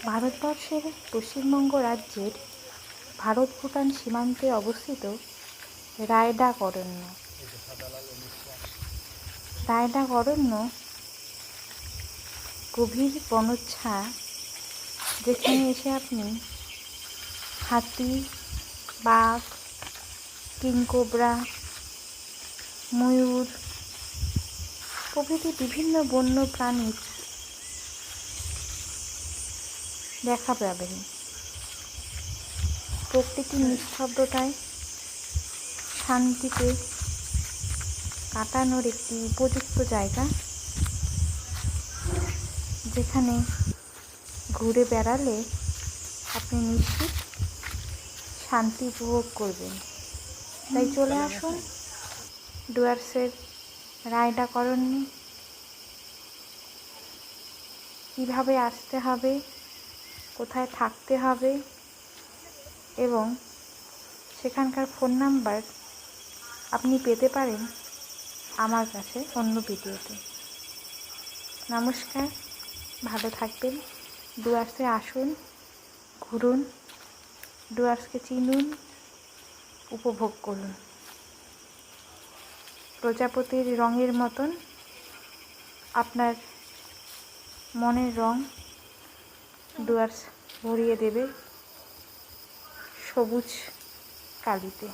ভারতবর্ষের পশ্চিমবঙ্গ রাজ্যের ভারত ভুটান সীমান্তে অবস্থিত রায়ডাক অরণ্য। রায়ডাক অরণ্য গভীর বনচ্ছায়া, যেখানে এসে আপনি হাতি, বাঘ, কিংকোবরা, ময়ূর প্রভৃতি বিভিন্ন বন্য প্রাণীর দেখা পাবেন। প্রকৃতির নিস্তব্ধতায় শান্তিতে কাটানোর একটি উপযুক্ত জায়গা, যেখানে ঘুরে বেড়ালে আপনি নিশ্চিত শান্তি উপভোগ করবেন। তাই চলে আসুন ডুয়ার্সের রায়ডাক অরণ্যে। কীভাবে আসতে হবে, কোথায় থাকতে হবে এবং সেখানকার ফোন নাম্বার আপনি পেতে পারেন আমার কাছে অন্য ভিডিওতে। নমস্কার, ভালো থাকবেন। ডুয়ার্সে আসুন, ঘুরুন, ডুয়ার্সকে চিনুন, উপভোগ করুন। প্রজাপতির রঙের মতন আপনার মনের রং ডুয়ার্স ভরিয়ে দেবে সবুজ কালিতে।